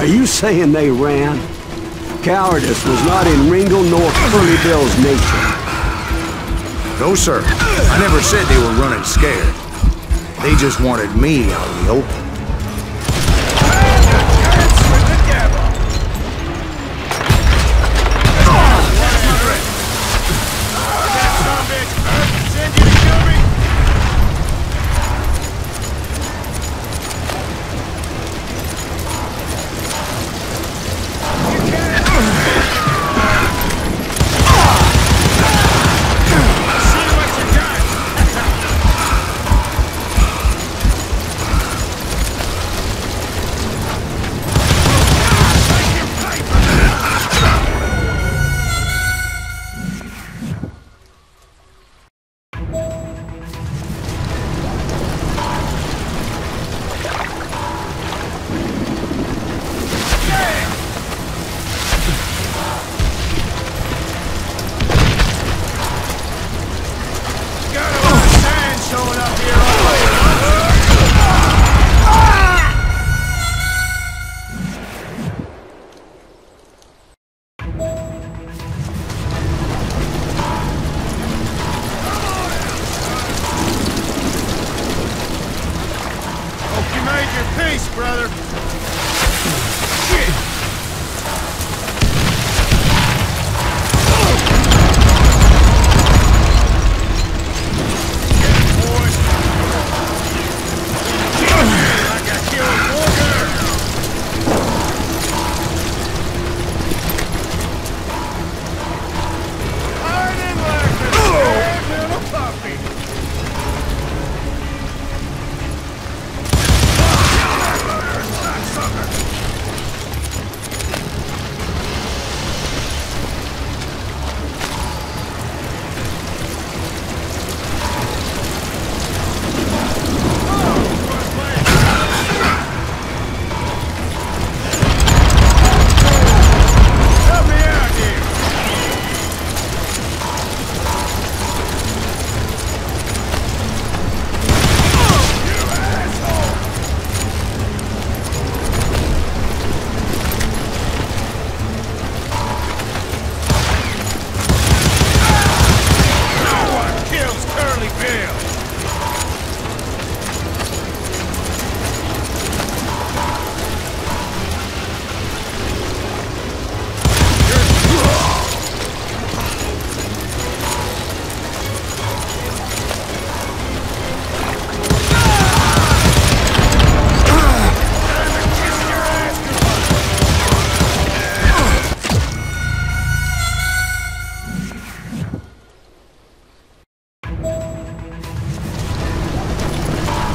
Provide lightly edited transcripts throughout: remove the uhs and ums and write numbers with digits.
Are you saying they ran? Cowardice was not in Ringo nor Curly Bill's nature. No, sir. I never said they were running scared. They just wanted me out in the open.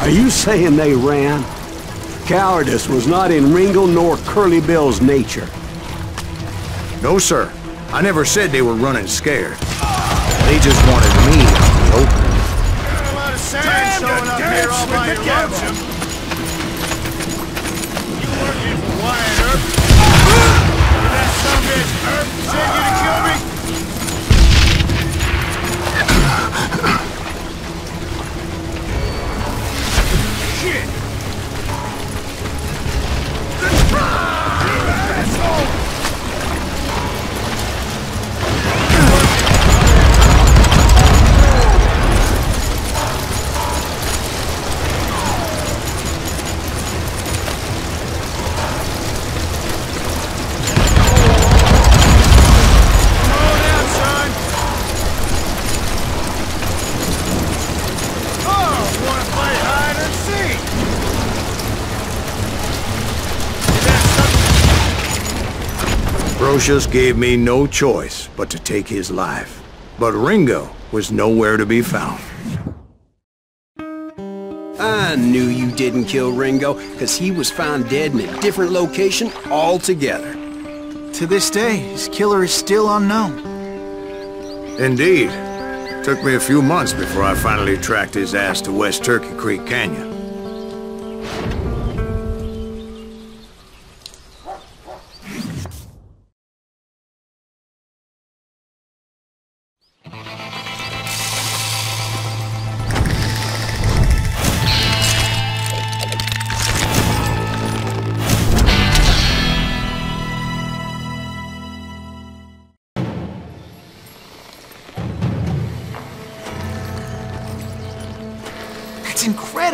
Are you saying they ran? Cowardice was not in Ringo nor Curly Bill's nature. No, sir. I never said they were running scared. They just wanted me out in the open. Got a lot of sand showing up here all by your lonesome. You working for Wyatt Earp? Did that sumbitch Earp send you to kill me? Shit! You asshole! Brocious gave me no choice but to take his life. But Ringo was nowhere to be found. I knew you didn't kill Ringo, because he was found dead in a different location altogether. To this day, his killer is still unknown. Indeed. Took me a few months before I finally tracked his ass to West Turkey Creek Canyon.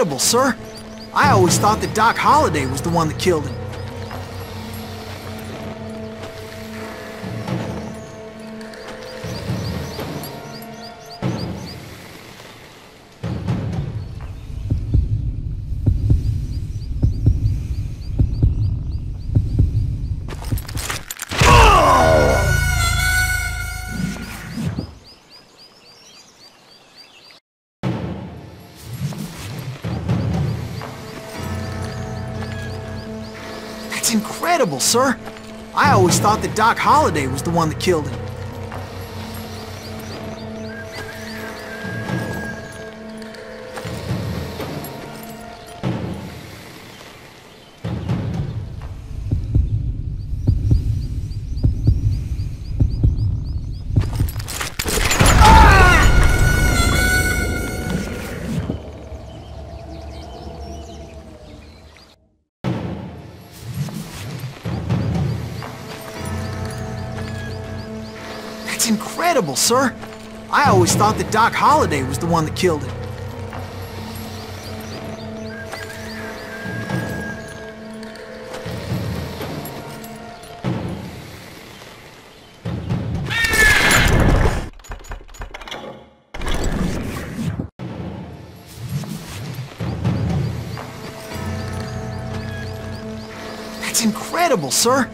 incredible, sir. I always thought that Doc Holliday was the one that killed him. That's incredible, sir. I always thought that Doc Holliday was the one that killed him. That's incredible, sir. I always thought that Doc Holliday was the one that killed him. That's incredible, sir.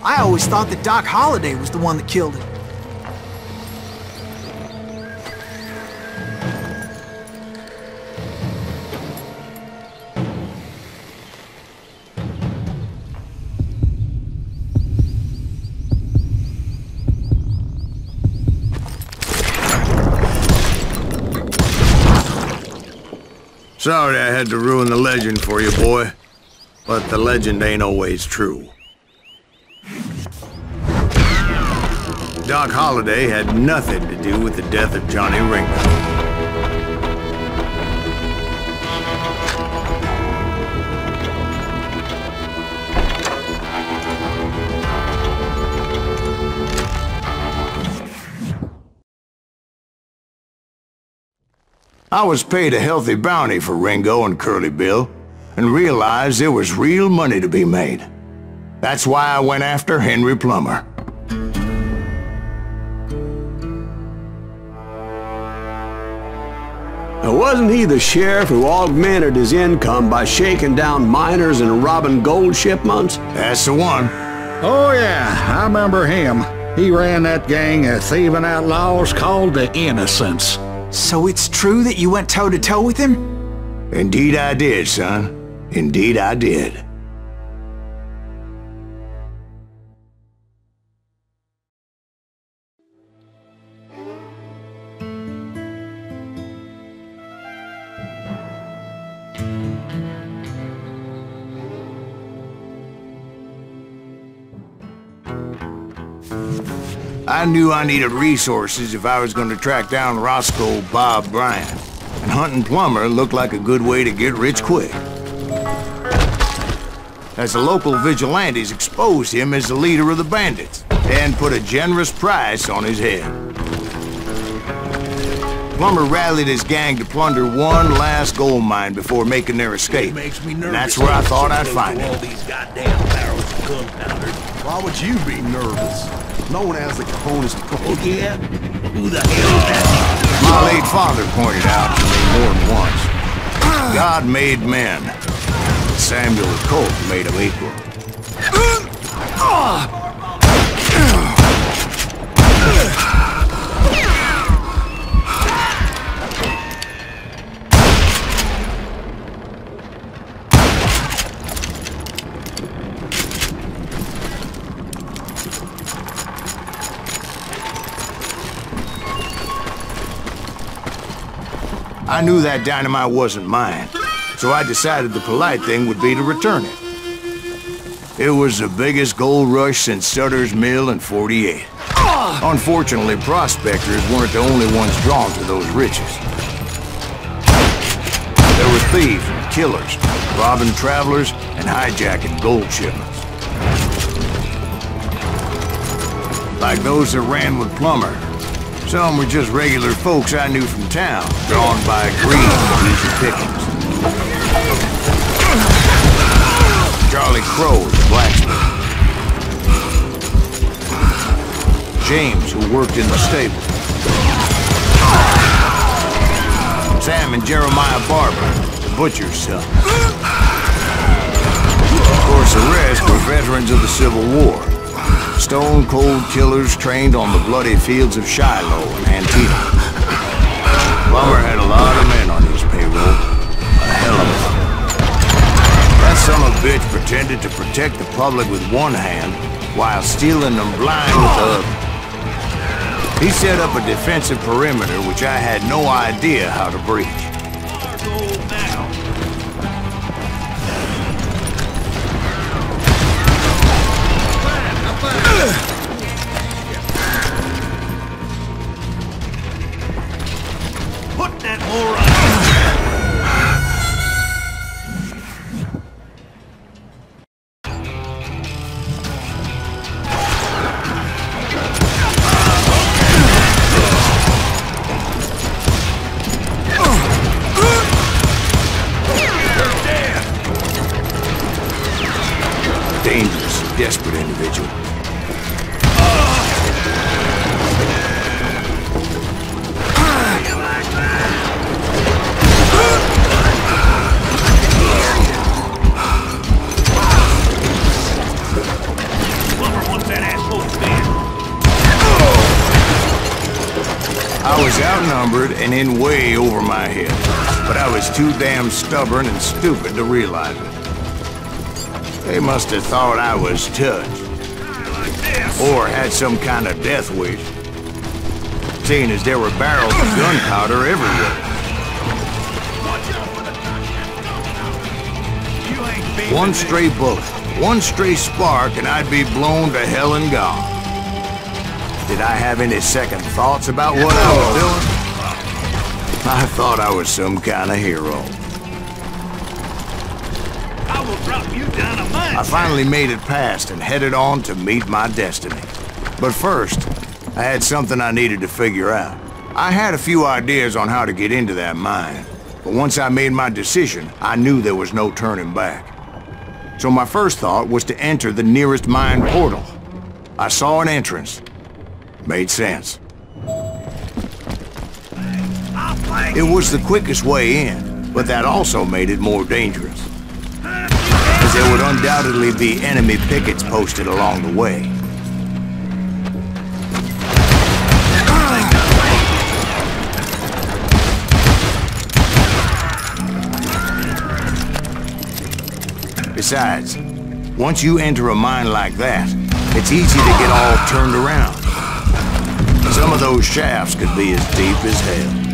I always thought that Doc Holliday was the one that killed him. Sorry I had to ruin the legend for you, boy. But the legend ain't always true. Doc Holliday had nothing to do with the death of Johnny Ringo. I was paid a healthy bounty for Ringo and Curly Bill, and realized there was real money to be made. That's why I went after Henry Plummer. Now, wasn't he the sheriff who augmented his income by shaking down miners and robbing gold shipments? That's the one. Oh yeah, I remember him. He ran that gang of thieving outlaws called the Innocents. So it's true that you went toe-to-toe with him? Indeed I did, son. Indeed I did. I knew I needed resources if I was going to track down Roscoe Bob Bryant, and hunting Plummer looked like a good way to get rich quick. As the local vigilantes exposed him as the leader of the bandits, and put a generous price on his head. Plummer rallied his gang to plunder one last gold mine before making their escape, and that's where I thought I'd find him. All these goddamn barrels of gunpowder. Why would you be nervous? No one has the cojones to Oh yeah? Who the hell is that? My late father pointed out to me more than once. God made men. Samuel Colt made them equal. I knew that dynamite wasn't mine, so I decided the polite thing would be to return it. It was the biggest gold rush since Sutter's Mill in '48. Unfortunately, prospectors weren't the only ones drawn to those riches. There were thieves and killers, robbing travelers and hijacking gold shipments. Like those that ran with Plummer. Some were just regular folks I knew from town, drawn by greed and easy pickings. Crow, the blacksmith. James, who worked in the stable. Sam and Jeremiah Barber, the butcher's son. Of course, the rest were veterans of the Civil War. Stone-cold killers trained on the bloody fields of Shiloh and Antietam. Plummer had a lot of men on his payroll. A hell of a lot. That son of a bitch pretended to protect the public with one hand while stealing them blind with the other. He set up a defensive perimeter which I had no idea how to breach. Put that whore on. Dangerous, desperate individual. I was outnumbered and in way over my head, but I was too damn stubborn and stupid to realize it. They must have thought I was touched, or had some kind of death wish, seeing as there were barrels of gunpowder everywhere. One stray bullet, one stray spark, and I'd be blown to hell and gone. Did I have any second thoughts about what I was doing? I thought I was some kind of hero. I will drop you down a mine. I finally made it past and headed on to meet my destiny. But first, I had something I needed to figure out. I had a few ideas on how to get into that mine, but once I made my decision, I knew there was no turning back. So my first thought was to enter the nearest mine portal. I saw an entrance. Made sense. It was the quickest way in, but that also made it more dangerous, as there would undoubtedly be enemy pickets posted along the way. Besides, once you enter a mine like that, it's easy to get all turned around. Some of those shafts could be as deep as hell.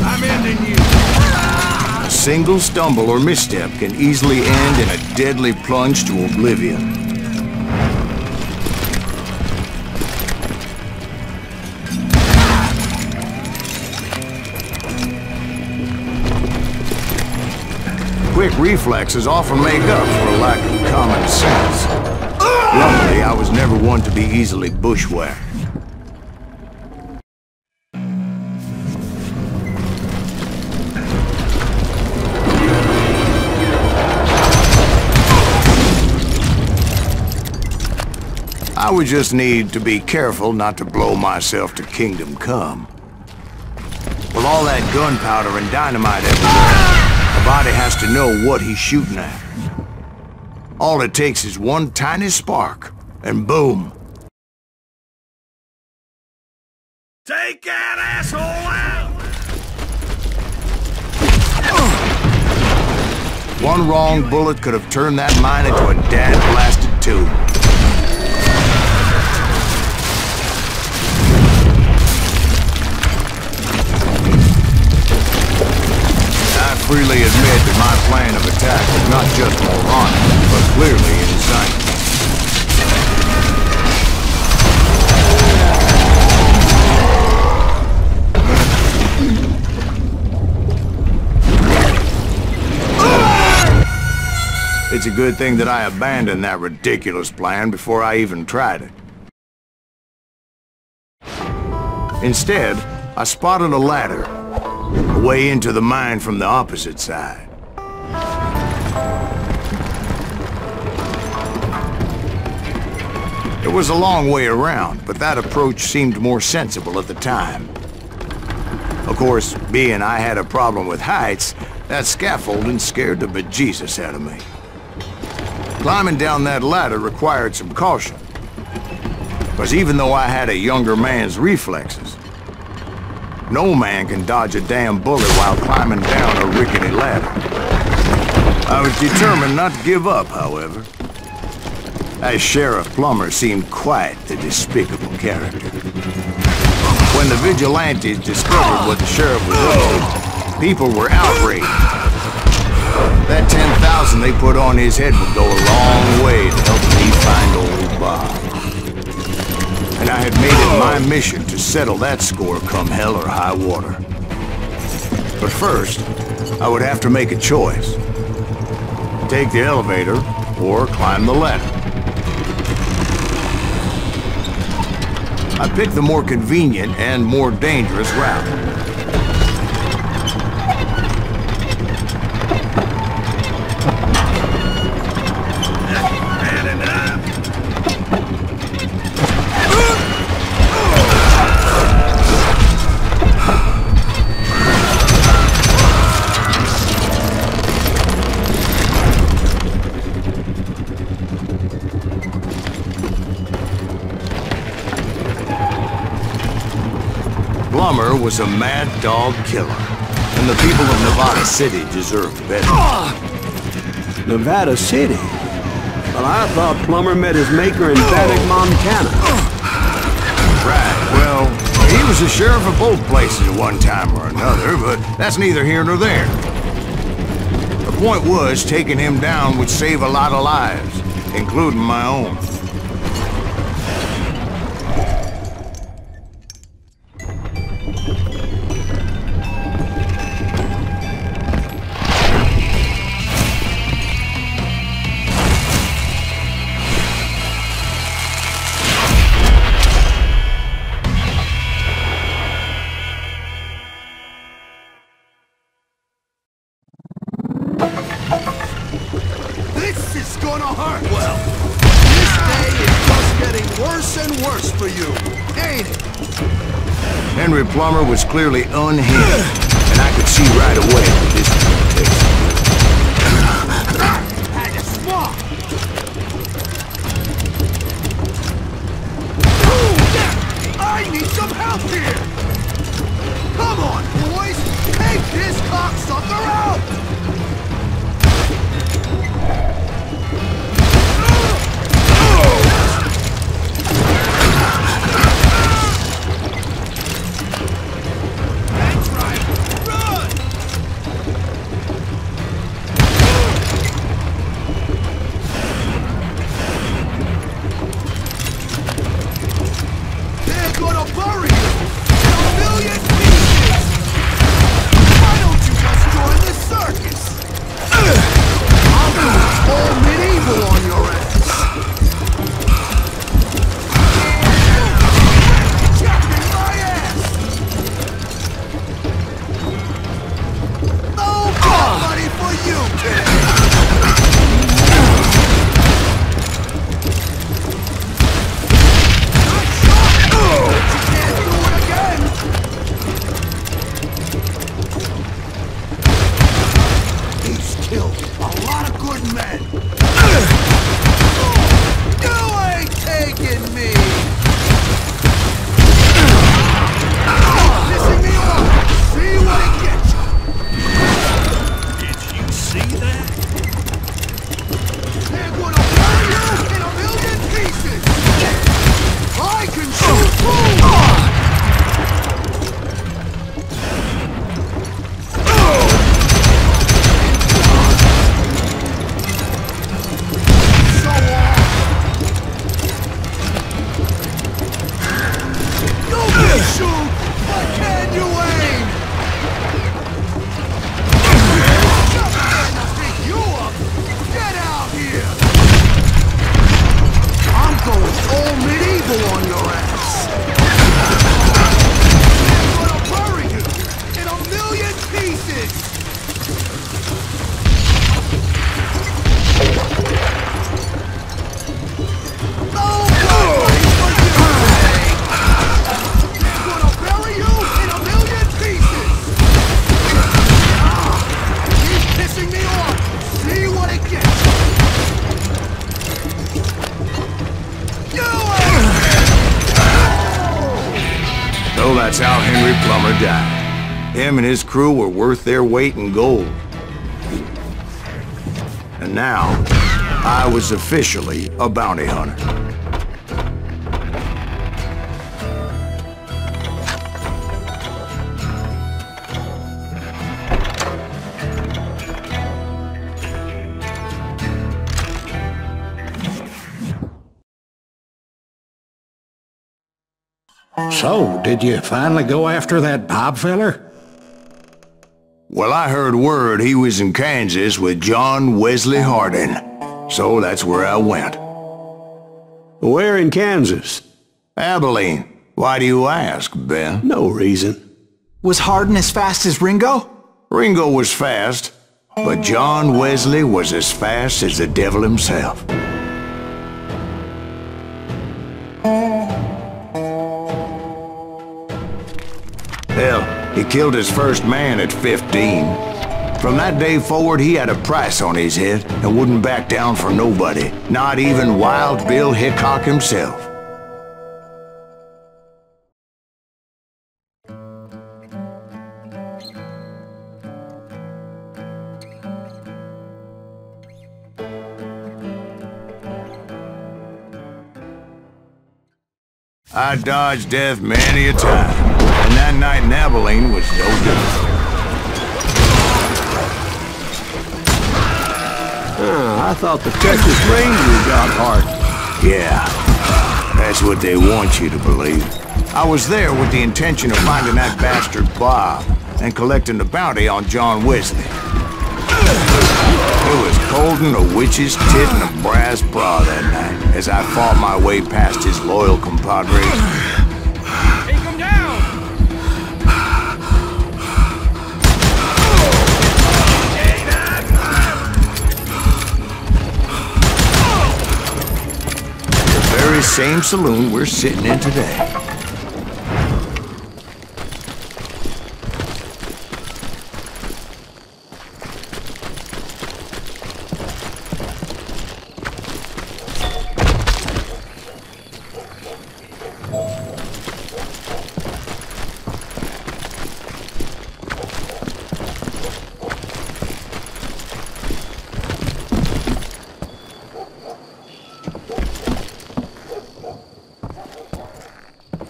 I'm ending you. A single stumble or misstep can easily end in a deadly plunge to oblivion. Quick reflexes often make up for a lack of common sense. Luckily, I was never one to be easily bushwhacked. I would just need to be careful not to blow myself to kingdom come. With all that gunpowder and dynamite everywhere, a body has to know what he's shooting at. All it takes is one tiny spark, and boom. Take that asshole out! One wrong bullet could have turned that mine into a dad-blasted tomb. Freely admit that my plan of attack was not just moronic, but clearly insane. It's a good thing that I abandoned that ridiculous plan before I even tried it. Instead, I spotted a ladder, a way into the mine from the opposite side. It was a long way around, but that approach seemed more sensible at the time. Of course, being I had a problem with heights, that scaffolding scared the bejesus out of me. Climbing down that ladder required some caution, because even though I had a younger man's reflexes, no man can dodge a damn bullet while climbing down a rickety ladder. I was determined not to give up, however. As Sheriff Plummer seemed quite the despicable character. When the vigilantes discovered what the sheriff was up to, people were outraged. That 10,000 they put on his head would go a long way to help me find old Bob. And I had made it my mission to settle that score come hell or high water. But first, I would have to make a choice. Take the elevator or climb the ladder. I picked the more convenient and more dangerous route. Plummer was a mad dog killer, and the people of Nevada City deserved better. Nevada City? Well, I thought Plummer met his maker in Bannock, Montana. Right, well, he was the sheriff of both places at one time or another, but that's neither here nor there. The point was, taking him down would save a lot of lives, including my own. This is gonna hurt! Well, this day is just getting worse and worse for you, ain't it? Henry Plummer was clearly unhinged, and I could see right away that this was gonna take some Had to swap! I need some help here! Come on, boys! Take this cocksucker out! That's right! Run! They're gonna bury you in a million pieces! Why don't you just join the circus? I'll go all medieval on your ass! Checking my ass! No money for you, kid! He's killed a lot of good men. You ain't taking me. Pissing me off. See what it gets you. Did you see that? They're gonna burn you in a million pieces. I can shoot too. Take it! So that's how Henry Plummer died. Him and his crew were worth their weight in gold. And now, I was officially a bounty hunter. So, did you finally go after that Bob feller? Well, I heard word he was in Kansas with John Wesley Hardin. So that's where I went. Where in Kansas? Abilene. Why do you ask, Ben? No reason. Was Hardin as fast as Ringo? Ringo was fast, but John Wesley was as fast as the devil himself. Hell, he killed his first man at 15. From that day forward, he had a price on his head and wouldn't back down for nobody, not even Wild Bill Hickok himself. I dodged death many a time, and that night in Abilene was no different. I thought the Texas Ranger got hard. Yeah, that's what they want you to believe. I was there with the intention of finding that bastard Bob and collecting the bounty on John Wesley. It was cold and a witch's tit and a brass bra that night as I fought my way past his loyal compadres. Take him down! The very same saloon we're sitting in today.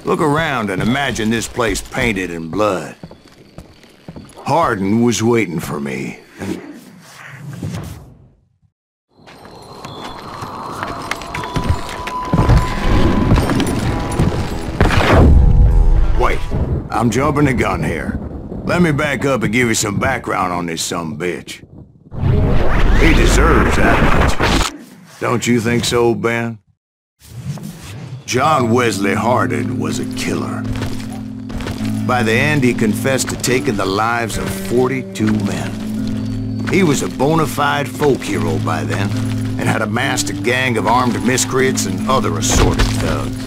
Look around and imagine this place painted in blood. Hardin was waiting for me, and... Wait, I'm jumping the gun here. Let me back up and give you some background on this sumbitch. He deserves that much. Don't you think so, Ben? John Wesley Hardin was a killer. By the end, he confessed to taking the lives of 42 men. He was a bona fide folk hero by then, and had amassed a gang of armed miscreants and other assorted thugs.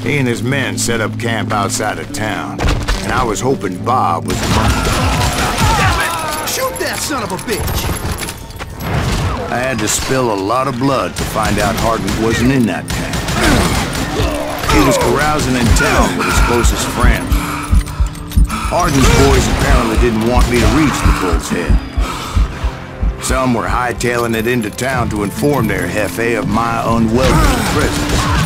He and his men set up camp outside of town, and I was hoping Bob was among them. Shoot that son of a bitch! I had to spill a lot of blood to find out Hardin wasn't in that camp. He was carousing in town with his closest friends. Hardin's boys apparently didn't want me to reach the bull's head. Some were hightailing it into town to inform their jefe of my unwelcome presence.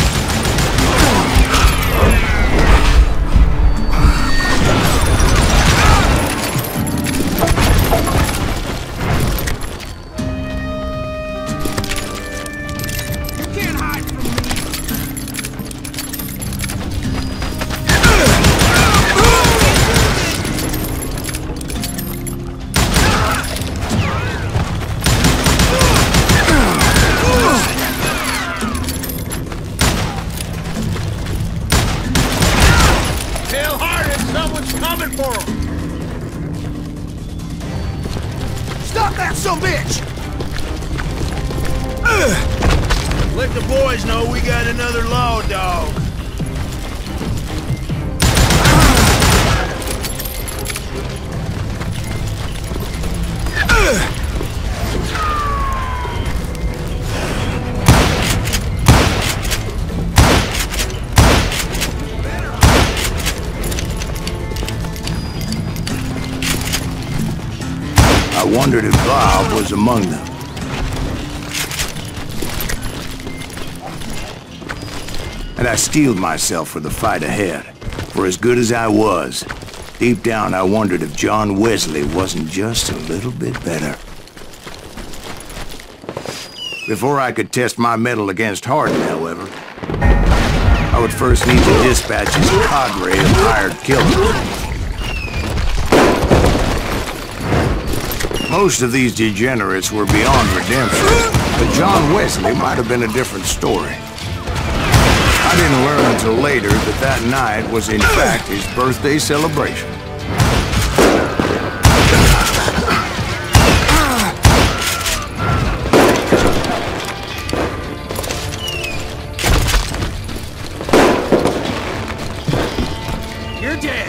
Stop that sumbitch! Let the boys know we got another law dog. wondered if Bob was among them. And I steeled myself for the fight ahead. For as good as I was, deep down I wondered if John Wesley wasn't just a little bit better. Before I could test my mettle against Hardin, however, I would first need to dispatch his cadre of hired killers. Most of these degenerates were beyond redemption, but John Wesley might have been a different story. I didn't learn until later that that night was in fact his birthday celebration. You're dead.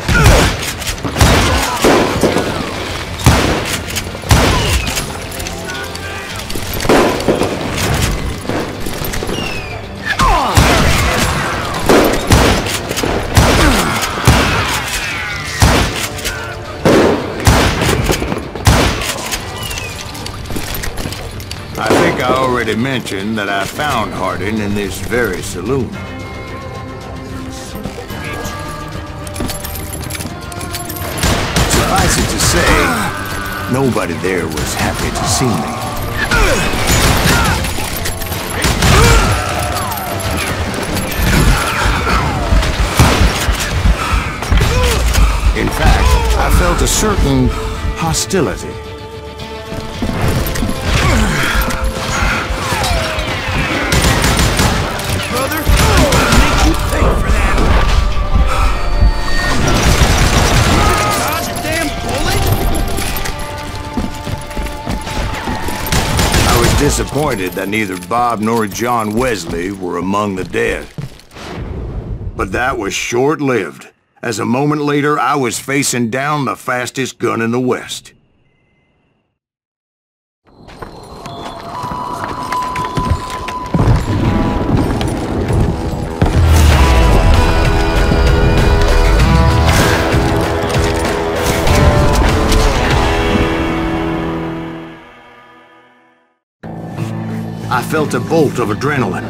I think I already mentioned that I found Hardin in this very saloon. Suffice it to say, nobody there was happy to see me. In fact, I felt a certain hostility. Disappointed that neither Bob nor John Wesley were among the dead. But that was short-lived, as a moment later I was facing down the fastest gun in the West. I felt a bolt of adrenaline,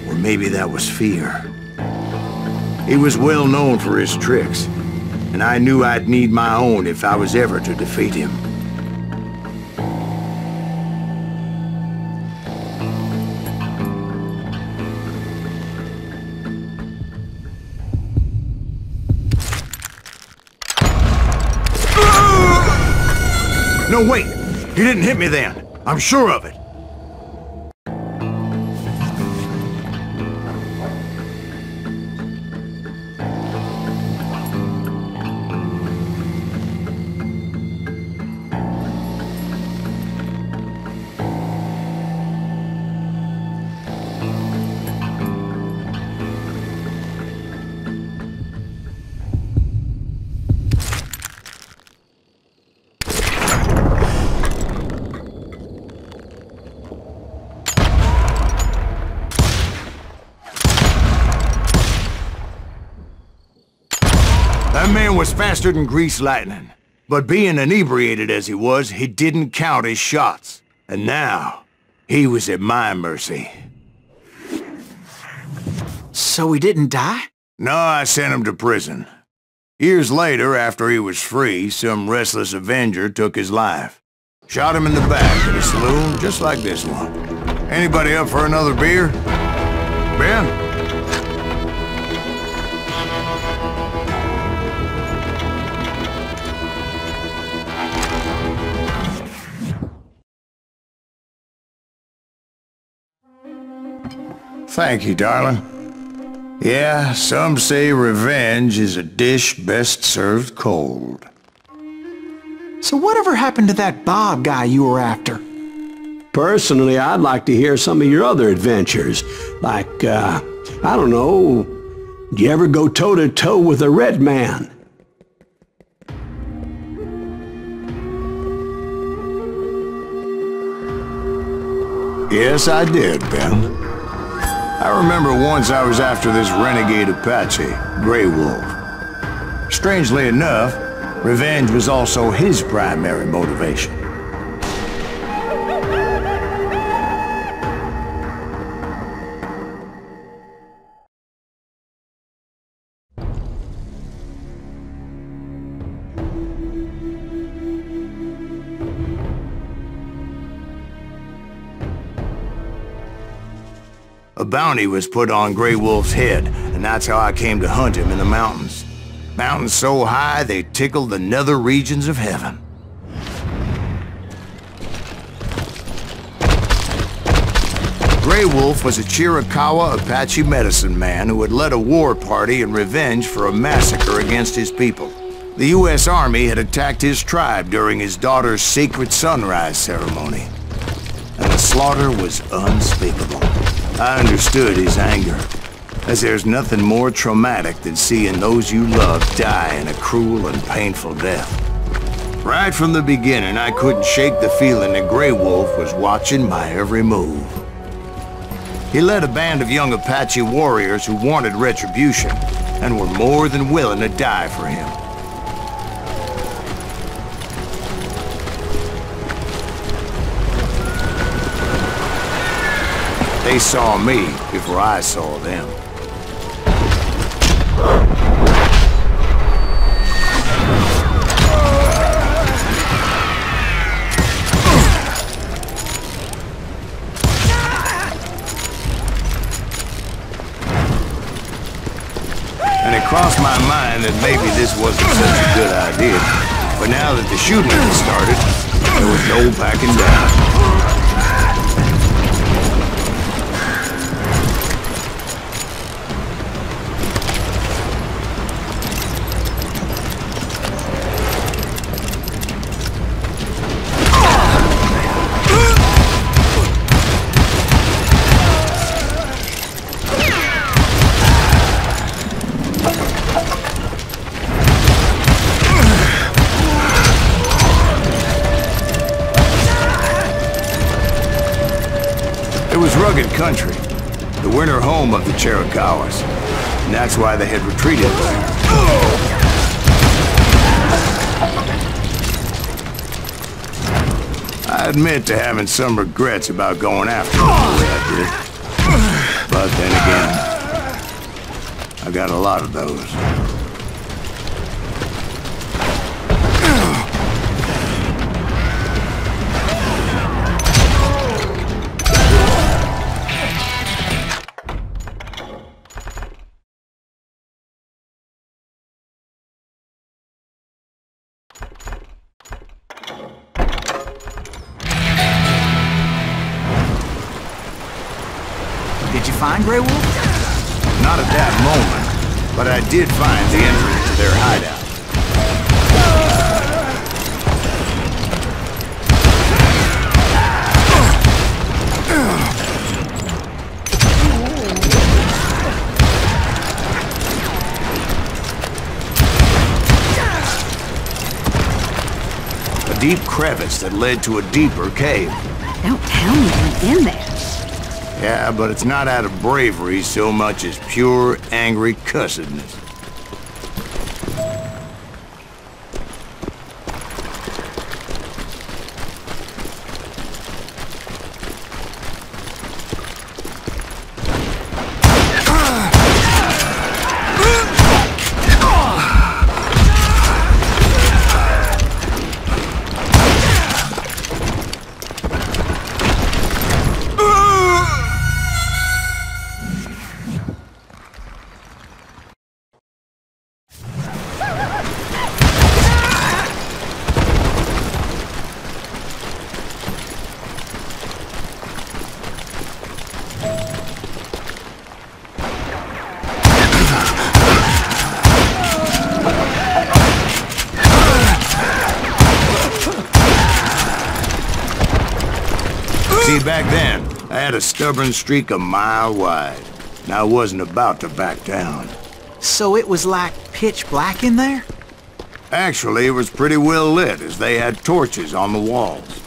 or maybe that was fear. He was well known for his tricks, and I knew I'd need my own if I was ever to defeat him. No, wait! He didn't hit me then! I'm sure of it! That man was faster than greased lightning. But being inebriated as he was, he didn't count his shots. And now, he was at my mercy. So he didn't die? No, I sent him to prison. Years later, after he was free, some restless avenger took his life. Shot him in the back at a saloon just like this one. Anybody up for another beer? Ben? Thank you, darling. Yeah, some say revenge is a dish best served cold. So whatever happened to that Bob guy you were after? Personally, I'd like to hear some of your other adventures. Like, I don't know, did you ever go toe-to-toe with a red man? Yes, I did, Ben. I remember once I was after this renegade Apache, Grey Wolf. Strangely enough, revenge was also his primary motivation. A bounty was put on Grey Wolf's head, and that's how I came to hunt him in the mountains. Mountains so high they tickled the nether regions of heaven. Grey Wolf was a Chiricahua Apache medicine man who had led a war party in revenge for a massacre against his people. The U.S. Army had attacked his tribe during his daughter's sacred sunrise ceremony, and the slaughter was unspeakable. I understood his anger, as there's nothing more traumatic than seeing those you love die in a cruel and painful death. Right from the beginning, I couldn't shake the feeling that Grey Wolf was watching my every move. He led a band of young Apache warriors who wanted retribution, and were more than willing to die for him. They saw me before I saw them. And it crossed my mind that maybe this wasn't such a good idea. But now that the shooting had started, there was no backing down. Rugged country, the winter home of the Chiricahuas, and that's why they had retreated there. I admit to having some regrets about going after them the way I did, but then again, I got a lot of those. Did you find Grey Wolf? Not at that moment, but I did find the entrance to their hideout. A deep crevice that led to a deeper cave. Don't tell me you've been there. Yeah, but it's not out of bravery so much as pure, angry cussedness. See, back then, I had a stubborn streak a mile wide, and I wasn't about to back down. So it was like pitch black in there? Actually, it was pretty well lit, as they had torches on the walls.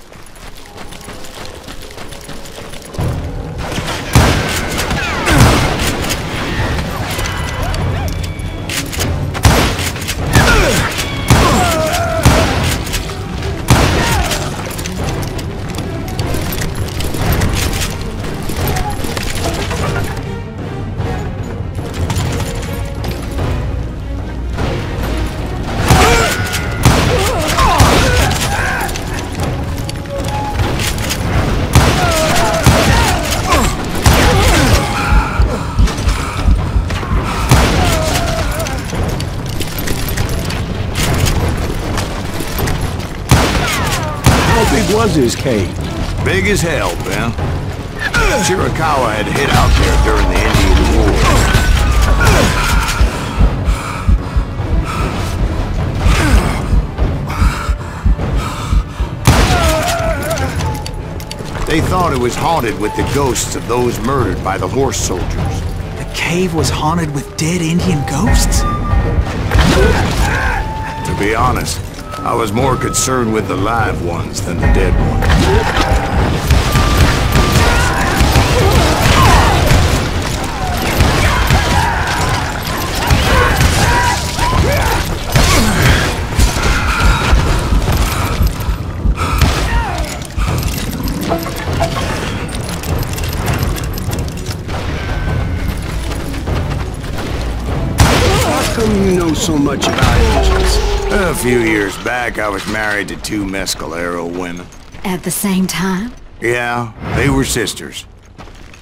was his cave? Big as hell, Ben. Chiricahua had hid out there during the Indian War. They thought it was haunted with the ghosts of those murdered by the horse soldiers. The cave was haunted with dead Indian ghosts? To be honest, I was more concerned with the live ones than the dead ones. How come you know so much about angels? A few years back, I was married to 2 Mescalero women. At the same time? Yeah, they were sisters.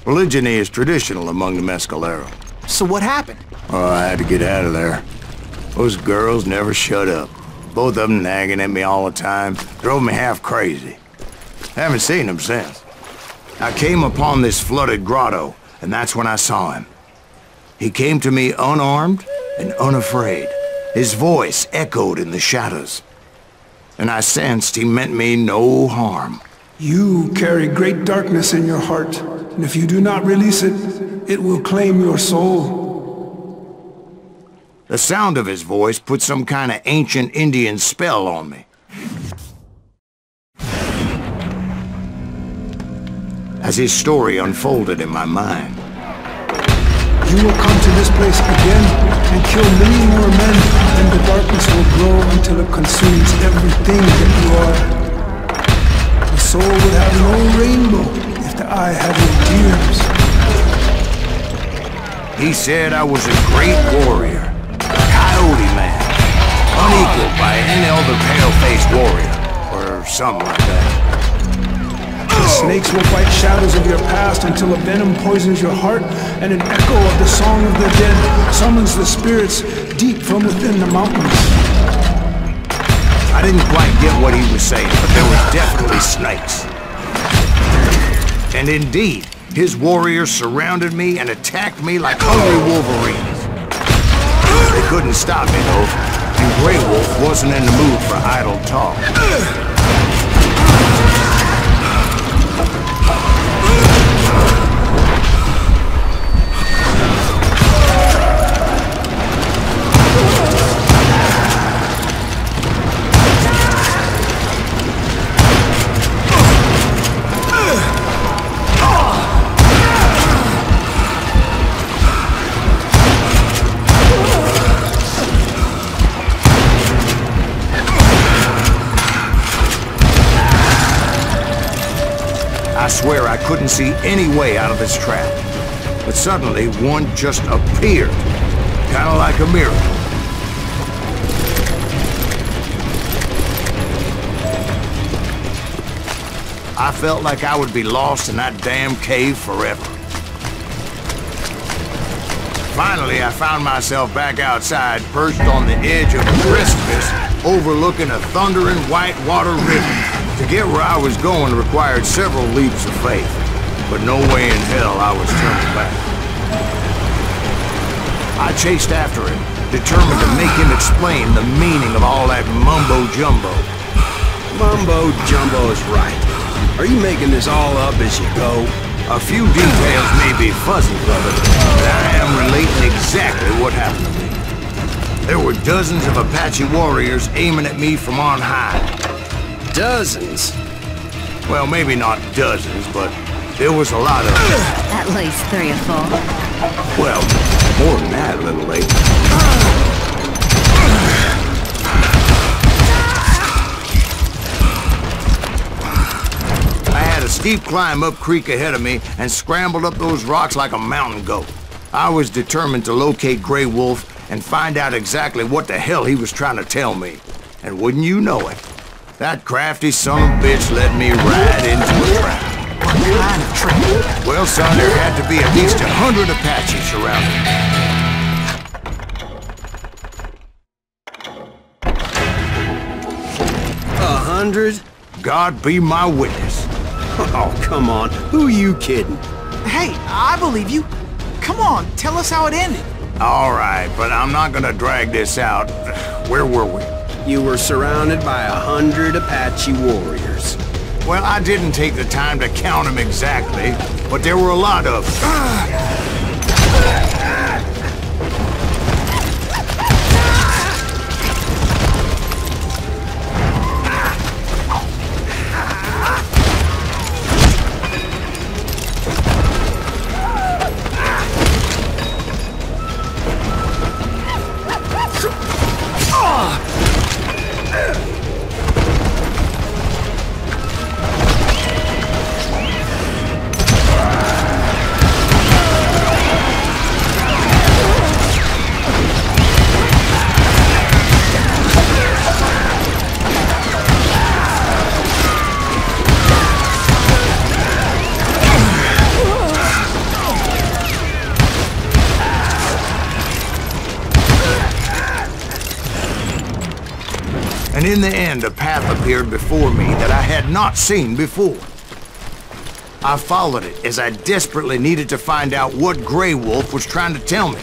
Polygyny is traditional among the Mescalero. So what happened? Oh, I had to get out of there. Those girls never shut up. Both of them nagging at me all the time. Drove me half crazy. Haven't seen them since. I came upon this flooded grotto, and that's when I saw him. He came to me unarmed and unafraid. His voice echoed in the shadows. And I sensed he meant me no harm. You carry great darkness in your heart, and if you do not release it, it will claim your soul. The sound of his voice put some kind of ancient Indian spell on me. As his story unfolded in my mind, You will come to this place again and kill many more men, and the darkness will grow until it consumes everything that you are. The soul would have no rainbow if the eye had no tears. he said I was a great warrior, a coyote man, unequaled by any other pale-faced warrior, or something like that. The snakes will bite shadows of your past until a venom poisons your heart, and an echo of the song of the dead summons the spirits deep from within the mountains. I didn't quite get what he was saying, but there was definitely snakes. And indeed, his warriors surrounded me and attacked me like hungry wolverines. They couldn't stop me, though, and Grey Wolf wasn't in the mood for idle talk. I swear I couldn't see any way out of this trap. But suddenly, one just appeared. Kind of like a miracle. I felt like I would be lost in that damn cave forever. Finally, I found myself back outside, perched on the edge of a precipice, overlooking a thundering white water river. To get where I was going required several leaps of faith, but no way in hell I was turning back. I chased after him, determined to make him explain the meaning of all that mumbo-jumbo. Mumbo-jumbo is right. Are you making this all up as you go? A few details may be fuzzy, brother, but I am relating exactly what happened to me. There were dozens of Apache warriors aiming at me from on high. Dozens? Well, maybe not dozens, but there was a lot of them. At least 3 or 4. Well, more than that, little lady. I had a steep climb up creek ahead of me and scrambled up those rocks like a mountain goat. I was determined to locate Grey Wolf and find out exactly what the hell he was trying to tell me. And wouldn't you know it, that crafty son of a bitch led me right into a trap. What kind of trap? Well, son, there had to be at least 100 Apaches around me. 100? God be my witness. Oh, come on. Who are you kidding? Hey, I believe you. Come on, tell us how it ended. All right, but I'm not gonna drag this out. Where were we? You were surrounded by 100 Apache warriors. Well, I didn't take the time to count them exactly, but there were a lot of them. And in the end, a path appeared before me that I had not seen before. I followed it as I desperately needed to find out what Grey Wolf was trying to tell me.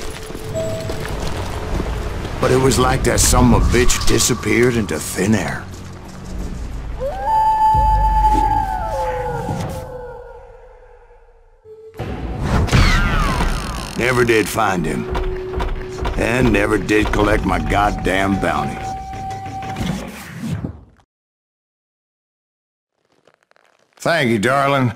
But it was like that son of a bitch disappeared into thin air. Never did find him. And never did collect my goddamn bounty. Thank you, darling.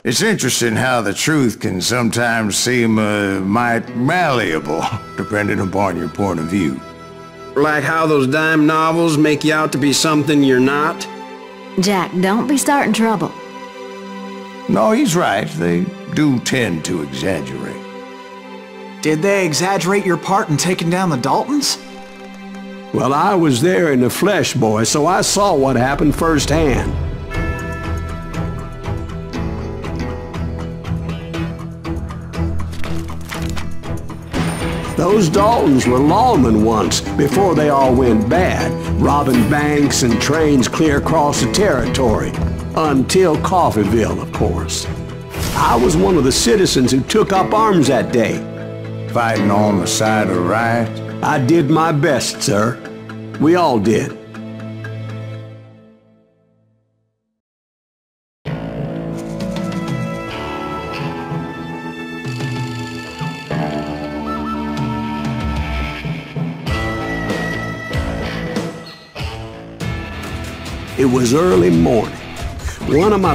It's interesting how the truth can sometimes seem, might malleable, depending upon your point of view. Like how those dime novels make you out to be something you're not? Jack, don't be starting trouble. No, he's right. They do tend to exaggerate. Did they exaggerate your part in taking down the Daltons? Well, I was there in the flesh, boy, so I saw what happened firsthand. Those Daltons were lawmen once, before they all went bad, robbing banks and trains clear across the territory. Until Coffeeville, of course. I was one of the citizens who took up arms that day. Fighting on the side of right? I did my best, sir. We all did. It was early morning. One of my